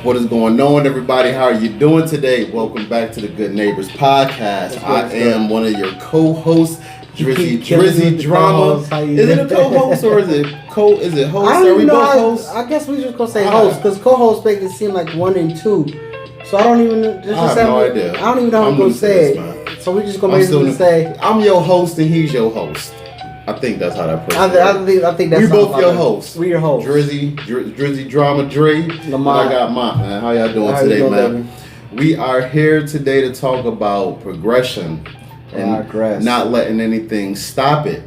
What is going on, everybody? How are you doing today? Welcome back to the Good Neighbors podcast. I am one of your co-hosts, Drizzy Drama. Is it a co-host or is it host? I don't even know. Hosts? I guess we just gonna say host because co-host make it seem like 1 and 2. So I don't even. I have no idea. I don't even know how I'm gonna say it. So we just gonna basically say I'm your host and he's your host. I think that's how that person I think that's we both your hosts. We your hosts. Drizzy Drama Dre. Lamar. And I got Mont, man. How y'all doing today, man? Baby? We are here today to talk about progression and not letting anything stop it.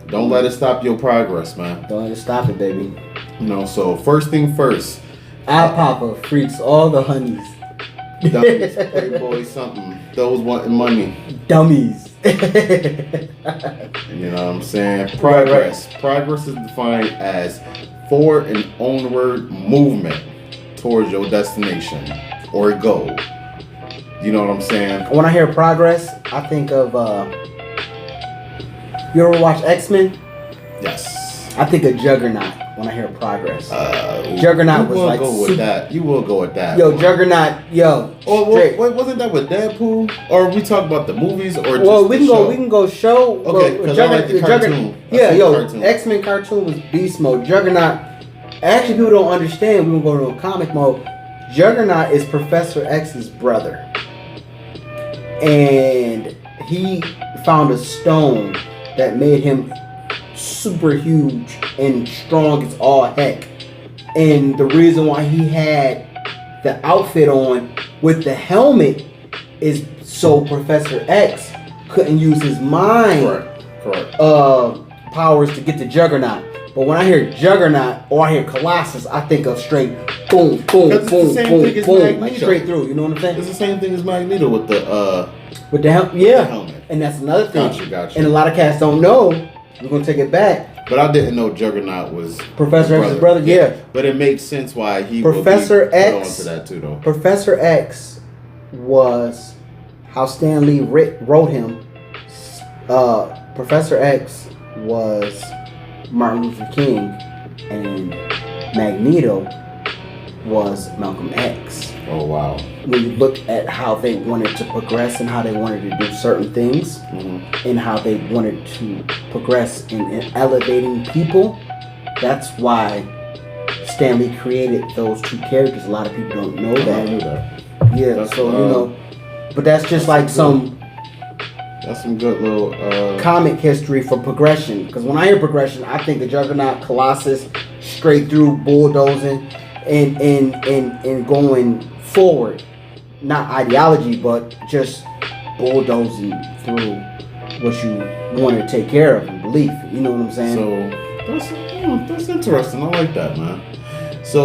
Don't let it stop your progress, man. Don't let it stop it, baby. So first thing first. Our Papa freaks all the honeys. Dummies, playboy, something. Those wanting money. Dummies. You know what I'm saying? Progress. Right. Progress is defined as forward and onward movement towards your destination or goal. You know what I'm saying? When I hear progress, I think of you ever watch X-Men? Yes. I think of Juggernaut when I hear progress. Juggernaut was like You will go with that. Yo, Juggernaut, yo. Wait, wasn't that with Deadpool? Or we talk about the movies or just we can go show. Okay, because I like the cartoon. Cartoon. X-Men cartoon was beast mode. Juggernaut. Actually, people don't understand. We gonna go to a comic mode. Juggernaut is Professor X's brother, and he found a stone that made him super huge and strong as all heck. And the reason why he had the outfit on with the helmet is so Professor X couldn't use his mind powers to get the Juggernaut. But when I hear Juggernaut or I hear Colossus, I think of straight boom, boom, boom, boom, boom, like straight through. You know what I'm saying? It's the same thing as Magneto with the helmet. Yeah, helmet. And that's another thing. Gotcha. And a lot of cats don't know. We're gonna take it back. But I didn't know Juggernaut was Professor X's brother. Yeah. But it makes sense why he Professor X put on to that too, though. Professor X was how Stan Lee wrote him. Professor X was Martin Luther King, and Magneto was Malcolm X. Oh wow! When you look at how they wanted to progress and how they wanted to do certain things, and how they wanted to progress in elevating people, that's why Stan Lee created those two characters. A lot of people don't know that. I knew that. Yeah, that's, but that's just that's some good little comic history for progression. Because when I hear progression, I think of Juggernaut, Colossus, straight through bulldozing and going forward. Not ideology, but just bulldozing through what you want to take care of and belief. You know what I'm saying? So that's interesting. I like that, man. So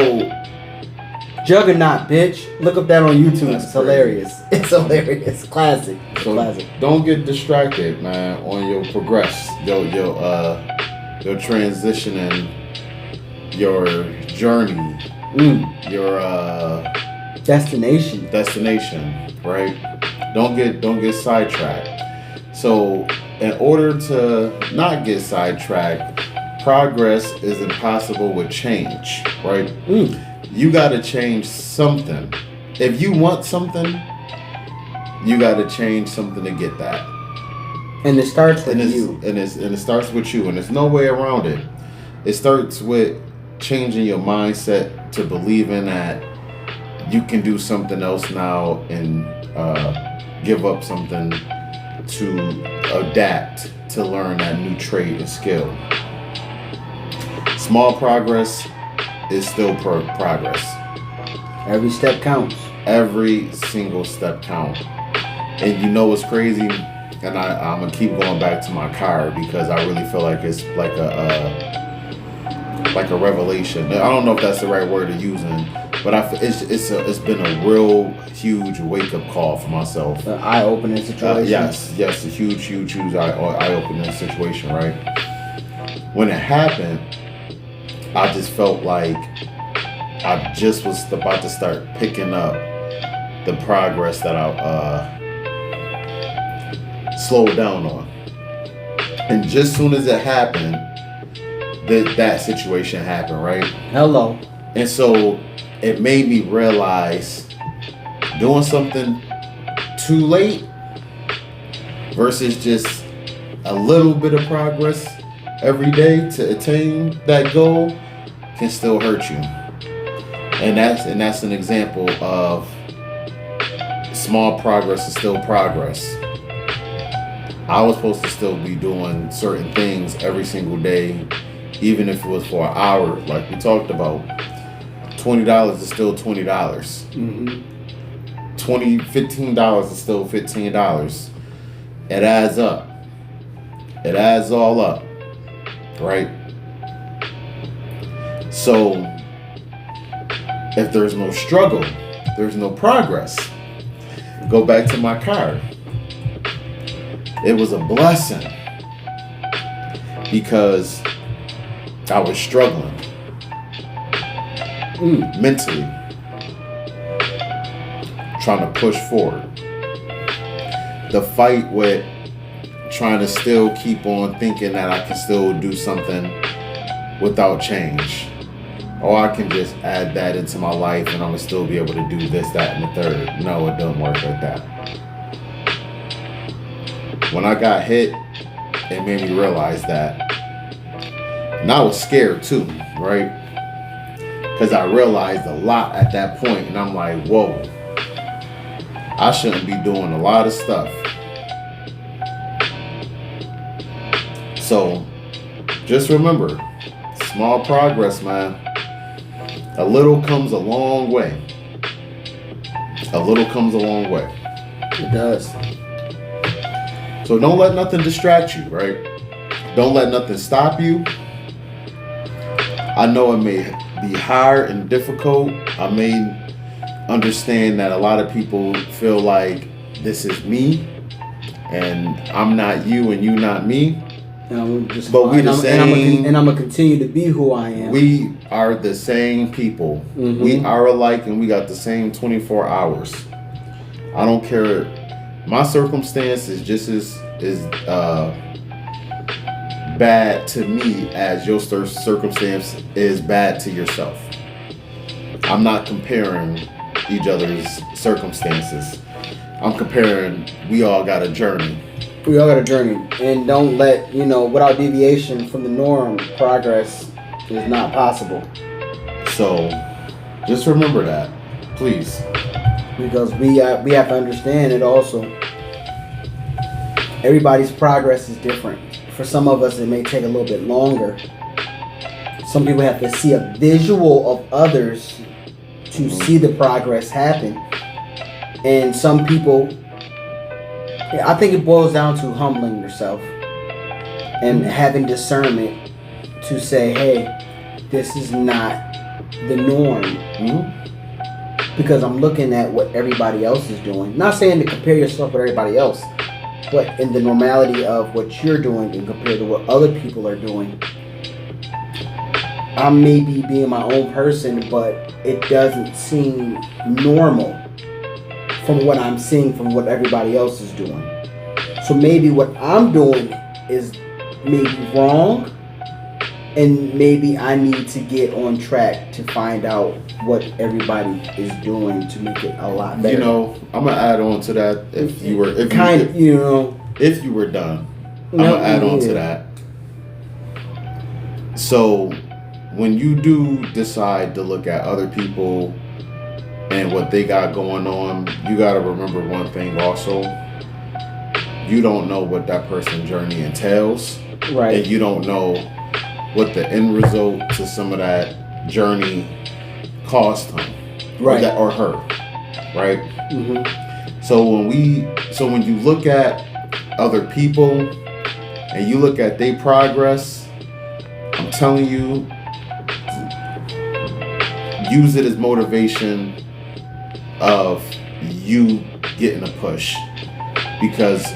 Juggernaut, bitch. Look up that on YouTube. It's hilarious. It's hilarious. Classic. Classic. Don't get distracted, man, on your progress, your transitioning, your journey, your destination, right? Don't get sidetracked. So, in order to not get sidetracked, progress is impossible with change, right? You got to change something. If you want something, you got to change something to get that. And it starts with you. And it starts with you. And there's no way around it. It starts with changing your mindset to believing that you can do something else now and give up something to adapt to learn that new trait and skill. Small progress is still progress. Every step counts. Every single step counts. And you know what's crazy? And I'm gonna keep going back to my car because I really feel like it's like a revelation. I don't know if that's the right word to use, but it's been a real huge wake up call for myself. An eye opening situation. Yes, a huge eye opening situation. Right. When it happened, I just felt like I just was about to start picking up the progress that I slowed down on. And just soon as it happened, that situation happened, right? Hello. And so it made me realize doing something too late versus just a little bit of progress every day to attain that goal can still hurt you. And that's an example of small progress is still progress. I was supposed to still be doing certain things every single day, even if it was for an hour, like we talked about. $20 is still $20. $15 is still $15. It adds up. It adds all up, right? So if there's no struggle, there's no progress. Go back to my car. It was a blessing because I was struggling mentally, trying to push forward. The fight with trying to still keep on thinking that I can still do something without change. Or I can just add that into my life and I'm going to still be able to do this, that, and the third. No, it don't work like that. When I got hit, it made me realize that. And I was scared too, right? Because I realized a lot at that point, and I'm like, whoa, I shouldn't be doing a lot of stuff. So just remember, small progress, man. A little comes a long way. A little comes a long way. It does. So don't let nothing distract you, right? Don't let nothing stop you. I know it may be hard and difficult. I may understand that a lot of people feel like this is me and I'm not you and you not me. And I'm just, but we the same. And I'm gonna continue to be who I am. We are the same people. We are alike, and we got the same 24 hours. I don't care. My circumstance is just as bad to me as your circumstance is bad to yourself. I'm not comparing each other's circumstances. I'm comparing. We all got a journey. We all got a journey, and don't let, without deviation from the norm, progress is not possible. So, just remember that, please. Because we have to understand it also. Everybody's progress is different. For some of us, it may take a little bit longer. Some people have to see a visual of others to see the progress happen, and some people. I think it boils down to humbling yourself and having discernment to say, hey, this is not the norm. Because I'm looking at what everybody else is doing. Not saying to compare yourself with everybody else, but in the normality of what you're doing and compared to what other people are doing. I may be being my own person, but it doesn't seem normal from what I'm seeing from what everybody else is doing. So maybe what I'm doing is maybe wrong, and maybe I need to get on track to find out what everybody is doing to make it a lot better. I'm gonna add on to that. If you were done, I'm gonna add on to that. So when you do decide to look at other people and what they got going on, you got to remember one thing also. You don't know what that person's journey entails. Right. And you don't know what the end result to some of that journey cost him. Right. Or her. Right? So when you look at other people and you look at their progress, I'm telling you, use it as motivation of you getting a push, because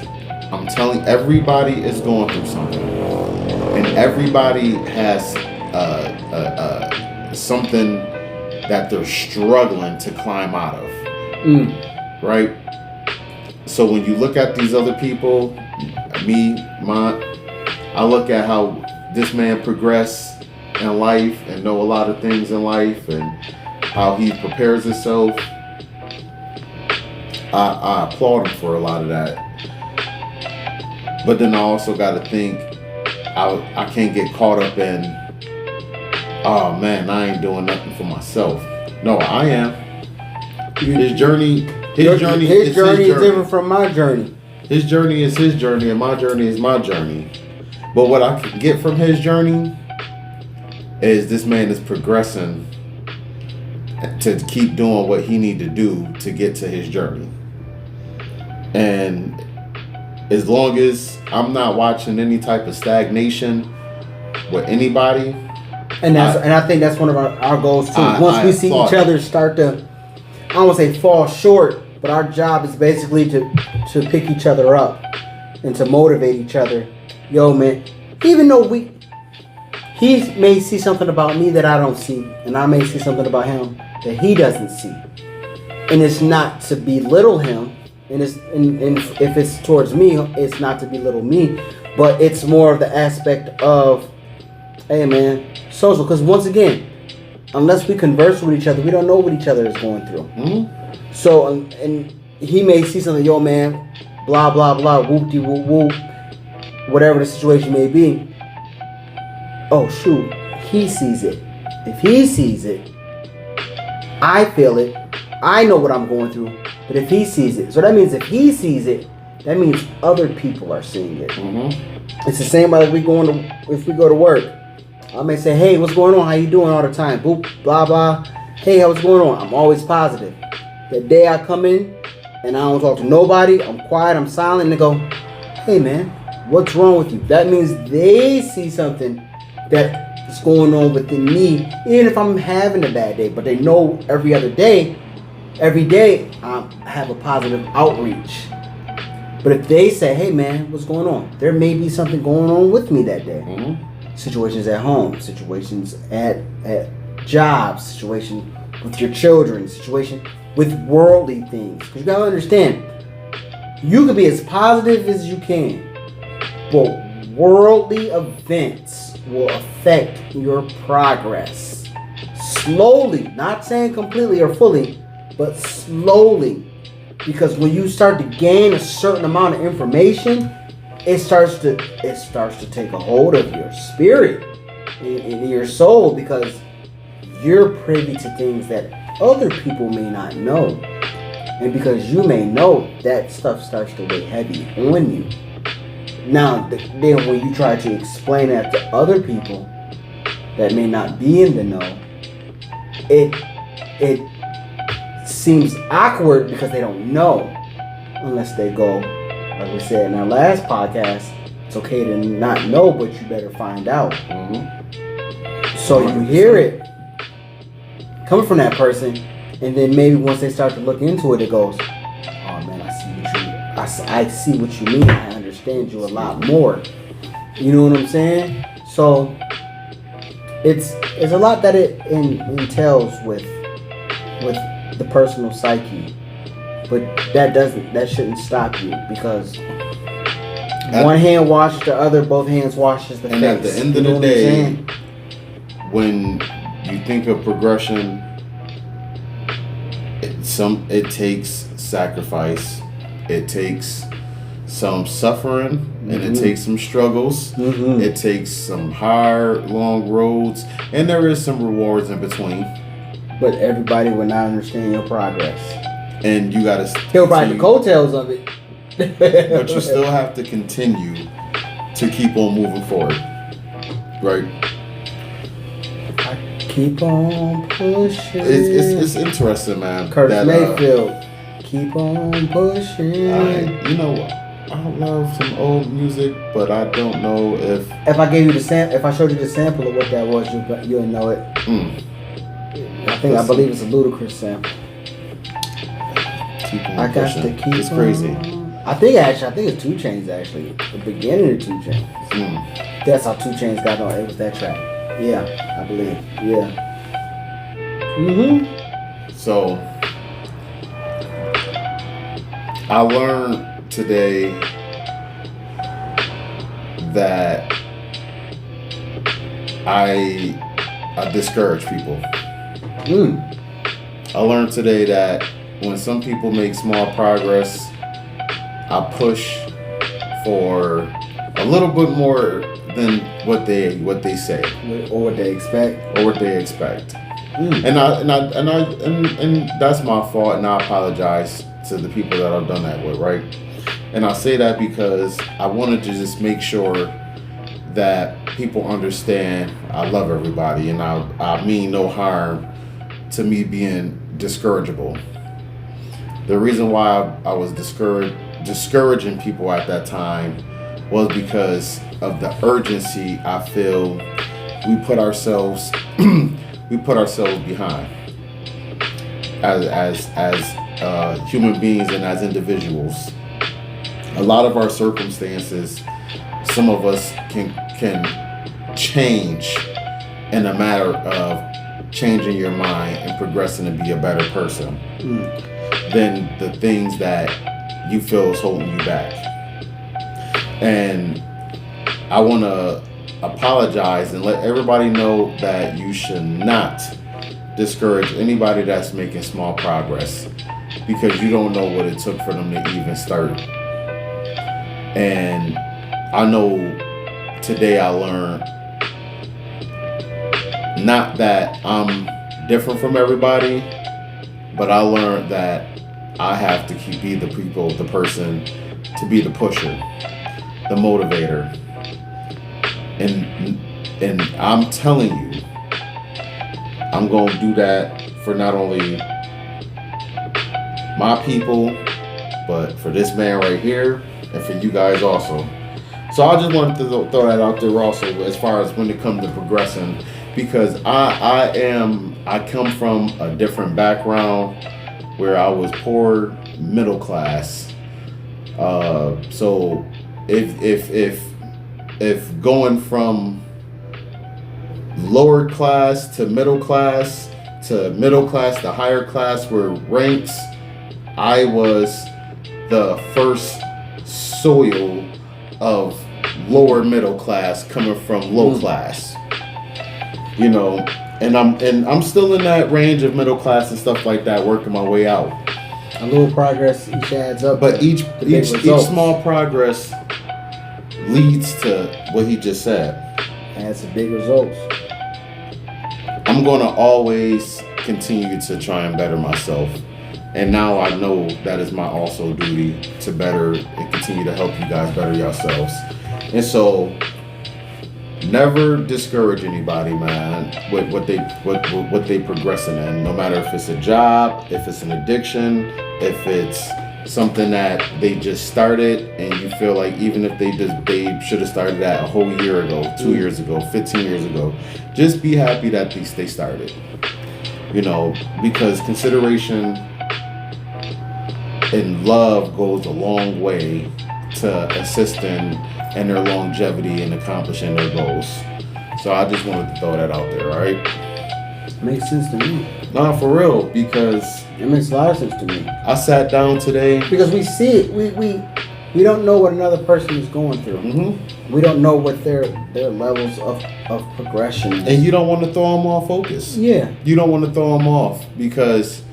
I'm telling everybody is going through something, and everybody has something that they're struggling to climb out of, right? So when you look at these other people, I look at how this man progressed in life and know a lot of things in life, and how he prepares himself. I applaud him for a lot of that. But then I also got to think, I can't get caught up in, oh man, I ain't doing nothing for myself. No, I am. His journey is different from my journey. His journey is his journey, and my journey is my journey. But what I can get from his journey is this man is progressing to keep doing what he need to do to get to his journey. And as long as I'm not watching any type of stagnation with anybody, and I think that's one of our goals too. Once we see each other start to, I don't want to say fall short, but our job is basically to pick each other up and to motivate each other. Yo, man, even though he may see something about me that I don't see, and I may see something about him that he doesn't see, and it's not to belittle him, and if it's towards me, it's not to belittle me, but it's more of the aspect of, hey man, social. Because once again, unless we converse with each other, we don't know what each other is going through. Mm-hmm. So, and he may see something, yo man, blah blah blah, whoop de whoop whoop, whatever the situation may be. Oh shoot, he sees it. If he sees it, I feel it. I know what I'm going through. But if he sees it, so that means if he sees it, that means other people are seeing it. Mm-hmm. It's the same like if we go to work. I may say, hey, what's going on? How you doing all the time? Boop, blah blah. Hey, what's going on? I'm always positive. The day I come in and I don't talk to nobody, I'm quiet, I'm silent, and they go, hey man, what's wrong with you? That means they see something that is going on within me, even if I'm having a bad day. But they know every day I have a positive outreach. But if they say, hey man, what's going on? There may be something going on with me that day. Mm-hmm. Situations at home, situations at jobs, situation with your children, situation with worldly things. Because you gotta understand, you can be as positive as you can, but worldly events will affect your progress. Slowly, not saying completely or fully, but slowly. Because when you start to gain a certain amount of information, it starts to take a hold of your spirit and your soul, because you're privy to things that other people may not know. And because you may know, that stuff starts to weigh heavy on you. Now, then when you try to explain that to other people that may not be in the know, it seems awkward because they don't know, unless they go, like we said in our last podcast, it's okay to not know, but you better find out. Mm-hmm. So you hear it coming from that person, and then maybe once they start to look into it, it goes, oh man, I see what you mean. I understand you a lot more. You know what I'm saying? So it's a lot that it entails with the personal psyche, but that shouldn't stop you, because one hand washes the other, both hands washes the face. And at the end of the day, when you think of progression, it takes sacrifice, it takes some suffering, and it takes some struggles. Mm-hmm. It takes some hard, long roads, and there is some rewards in between. But everybody will not understand your progress. And you gotta he'll ride the coattails of it. But you still have to continue to keep on moving forward. Right? Keep on pushing. It's interesting, man. Curtis Mayfield. Keep on pushing. I love some old music, but I don't know if I gave you if I showed you the sample of what that was, you'll know it. I believe it's a Ludacris sample. Keep on I got pushing. to keep It's crazy. I think it's 2 Chainz actually. The beginning of 2 Chainz. That's how 2 Chainz got on. It was that track. Yeah, I believe. Yeah. So I learned today that I discourage people. I learned today that when some people make small progress, I push for a little bit more than what they say or what they expect. And that's my fault, and I apologize to the people that I've done that with, right? And I say that because I wanted to just make sure that people understand I love everybody, and I mean no harm to me being discourageable. The reason why I was discouraging people at that time was because of the urgency I feel we put ourselves behind as human beings and as individuals. A lot of our circumstances, some of us can change in a matter of changing your mind and progressing to be a better person than the things that you feel is holding you back. And I want to apologize and let everybody know that you should not discourage anybody that's making small progress, because you don't know what it took for them to even start. And I know today I learned not that I'm different from everybody, but I learned that I have to be the person to be the pusher, the motivator. And I'm telling you, I'm going to do that for not only my people, but for this man right here and for you guys also. So I just wanted to throw that out there also as far as when it comes to progressing, because I come from a different background where I was poor middle class. So if going from lower class to middle class to higher class were ranks, I was the first soil of lower middle class coming from low class. You know, and I'm still in that range of middle class and stuff like that, working my way out. A little progress each adds up. But each small progress leads to what he just said. Adds to big results. I'm going to always continue to try and better myself. And now I know that is my also duty to better and continue to help you guys better yourselves. And so never discourage anybody, man, with what they progressing in. No matter if it's a job, if it's an addiction, if it's something that they just started and you feel like even if they should have started that a whole year ago, 2 years ago, 15 years ago, just be happy that they started. You know, because consideration and love goes a long way to assisting in their longevity and accomplishing their goals. So I just wanted to throw that out there, all right? Makes sense to me. Nah, for real, because it makes a lot of sense to me. I sat down today because we see it. We don't know what another person is going through. Mm-hmm. We don't know what their levels of progression is. And you don't want to throw them off focus. Yeah. You don't want to throw them off because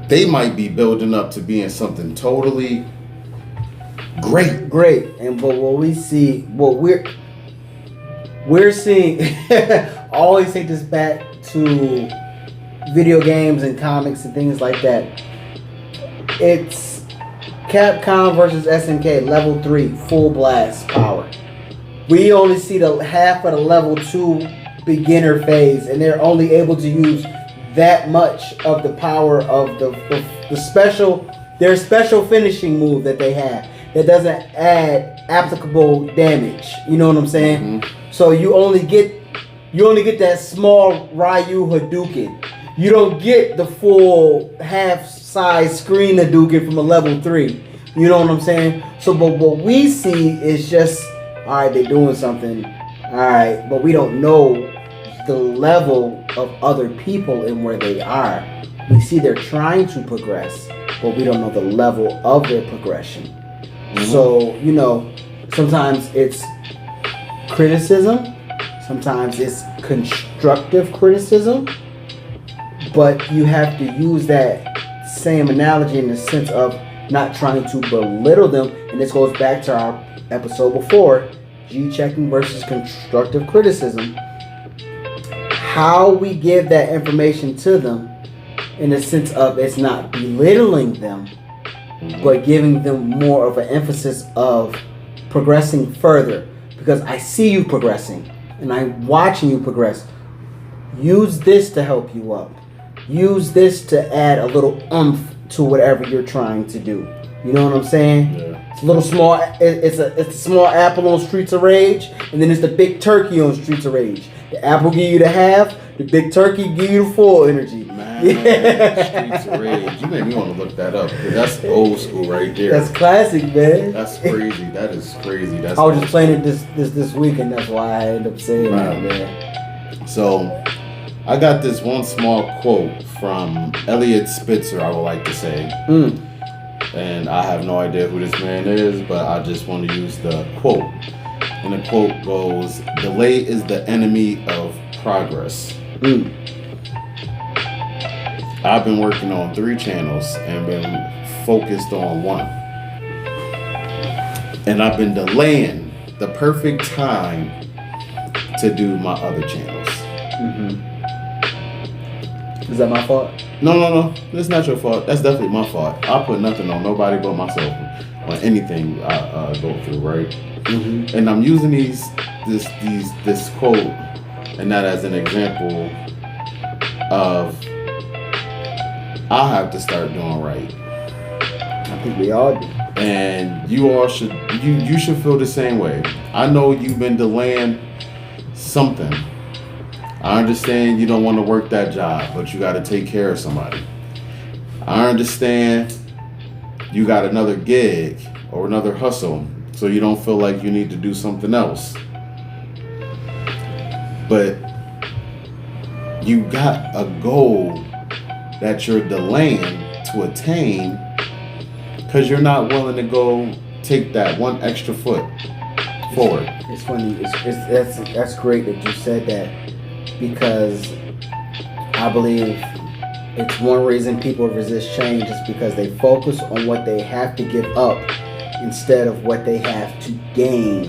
they might be building up to being something totally great. And but what we see, what we're seeing, I always take this back to video games and comics and things like that. It's Capcom versus SNK, level 3, full blast power. We only see the half of the level 2 beginner phase, and they're only able to use that much of the power of the special finishing move that they have that doesn't add applicable damage. You know what I'm saying? Mm-hmm. So you only get that small Ryu Hadouken. You don't get the full half-size screen Hadouken from a level 3. You know what I'm saying? So, but what we see is just, all right, they're doing something, all right, but we don't know the level of other people and where they are. We see they're trying to progress, but we don't know the level of their progression. Mm-hmm. So, you know, sometimes it's criticism, sometimes it's constructive criticism, But you have to use that same analogy in the sense of not trying to belittle them. And this goes back to our episode before, G-checking versus constructive criticism. How we give that information to them in the sense of it's not belittling them, but giving them more of an emphasis of progressing further. Because I see you progressing and I'm watching you progress. Use this to help you up. Use this to add a little oomph to whatever you're trying to do. You know what I'm saying? Yeah. It's a little small. It's a small apple on Streets of Rage, and then it's the big turkey on Streets of Rage. The apple give you the half. The big turkey give you the full energy. Man, Streets of Rage. You made me want to look that up. 'Cause that's old school right there. That's classic, man. That's crazy. That is crazy. That's I was just playing it this week, and that's why I ended up saying that, Wow. man. So, I got this one small quote from Elliot Spitzer, I would like to say. And I have no idea who this man is, but I just want to use the quote. And the quote goes, "Delay is the enemy of progress." I've been working on 3 channels and been focused on 1. And I've been delaying the perfect time to do my other channels. Is that my fault? No. It's not your fault. That's definitely my fault. I put nothing on nobody but myself on anything I go through, right? And I'm using this quote and that as an example of I have to start doing right. I think we all do. And you all should you should feel the same way. I know you've been delaying something. I understand you don't want to work that job, but you got to take care of somebody. I understand you got another gig or another hustle, so you don't feel like you need to do something else. But you got a goal that you're delaying to attain because you're not willing to go take that one extra foot forward. It's funny. That's great that you said that, because I believe it's one reason people resist change is because they focus on what they have to give up instead of what they have to gain.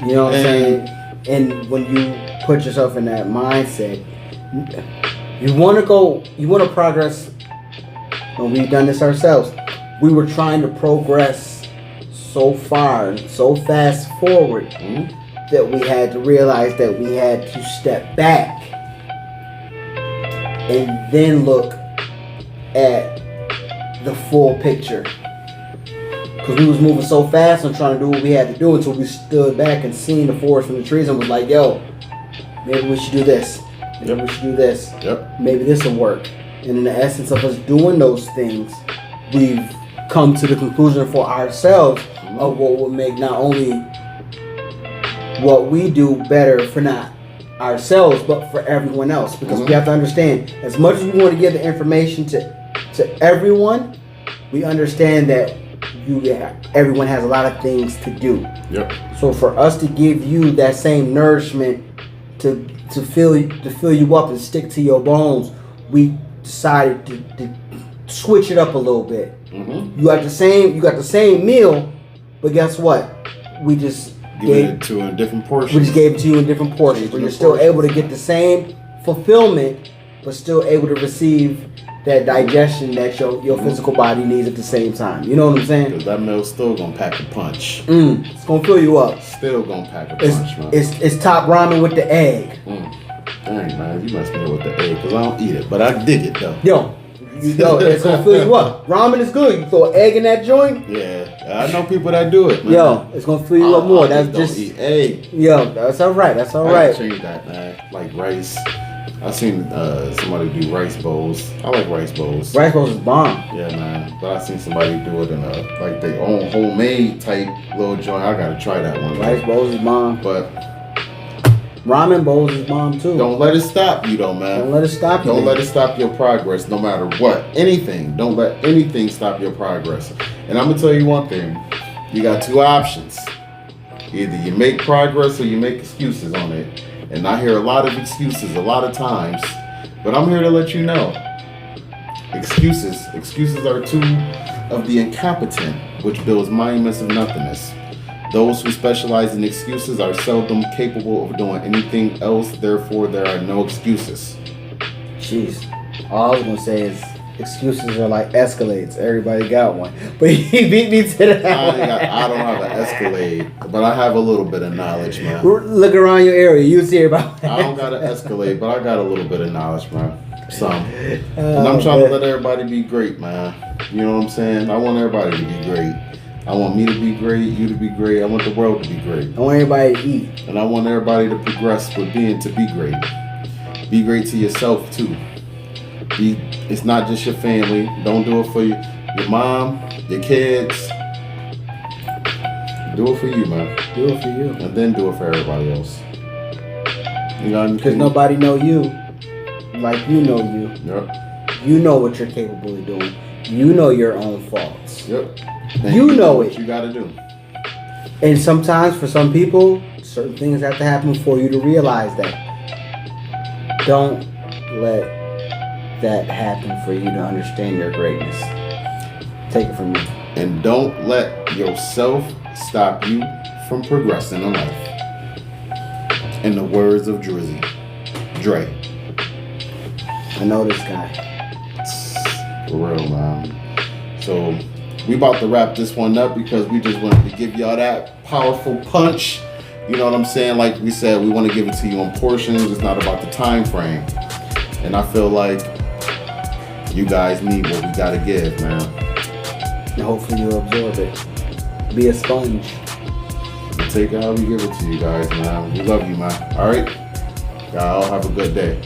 You know what I'm saying? And when you put yourself in that mindset, you want to progress. And we've done this ourselves. We were trying to progress so far, so fast forward, that we had to realize that we had to step back and then look at the full picture. Because we was moving so fast and trying to do what we had to do until we stood back and seen the forest from the trees and was like, yo, maybe we should do this. Maybe we should do this. Maybe this will work. And in the essence of us doing those things, we've come to the conclusion for ourselves of what will make not only what we do better for not ourselves, but for everyone else. Because we have to understand, as much as we want to give the information to everyone, we understand that everyone has a lot of things to do. So for us to give you that same nourishment to fill you up and stick to your bones, we decided to switch it up a little bit. You got the same meal, but guess what? We just gave it to in different portions. We just gave it to you in different portions, where you're still able to get the same fulfillment, but still able to receive that digestion that your physical body needs at the same time. You know what I'm saying? Because that meal's still gonna pack a punch. It's gonna fill you up. Still gonna pack a punch, man. It's top ramen with the egg. Dang, man, you must know with the egg, because I don't eat it, but I dig it though. Yo, it's gonna fill you up. Ramen is good. You throw an egg in that joint. Yeah, I know people that do it, man. Yo, it's gonna fill you up more. That's just eat egg. Yo, that's all right. That's all right. I change that, man. Like rice. I seen somebody do rice bowls. I like rice bowls. Rice bowls is bomb. Yeah, man. But I seen somebody do it in like their own homemade type little joint. I gotta try that one. Rice bowls is bomb. But ramen bowls is bomb too. Don't let it stop you though, man. Don't let it stop you. Don't let it stop your progress, no matter what. Anything. Don't let anything stop your progress. And I'm gonna tell you one thing. You got 2 options. Either you make progress or you make excuses on it. And I hear a lot of excuses a lot of times But I'm here to let you know. Excuses are two of the incompetent, which builds monuments of nothingness. Those who specialize in excuses are seldom capable of doing anything else, therefore there are no excuses. Jeez. All I was gonna say is excuses are like Escalades. Everybody got one. But he beat me to that. I don't have an Escalade, but I have a little bit of knowledge, man. Look around your area, you see about I don't got an Escalade, but I got a little bit of knowledge, man. Some. And I'm trying to let everybody be great, man. You know what I'm saying? I want everybody to be great. I want me to be great, you to be great. I want the world to be great. I want everybody to eat. And I want everybody to progress with being to be great. Be great to yourself, too. It's not just your family. Don't do it for your mom, your kids. Do it for you, man. Do it for you. And then do it for everybody else. You know, because nobody know you like you know you. Yep. You know what you're capable of doing. You know your own faults. Yep. And you know what it. you got to do. And sometimes for some people, certain things have to happen for you to realize that. Don't let that happen for you to understand your greatness. Take it from me. And don't let yourself stop you from progressing in life. In the words of Dre. I know this guy. For real, man. So we about to wrap this one up because we just wanted to give y'all that powerful punch. You know what I'm saying? Like we said, we want to give it to you in portions. It's not about the time frame. And I feel like you guys need what we gotta give, man. And hopefully you'll absorb it. Be a sponge. We'll take it how we give it to you guys, man. We love you, man. All right? Y'all have a good day.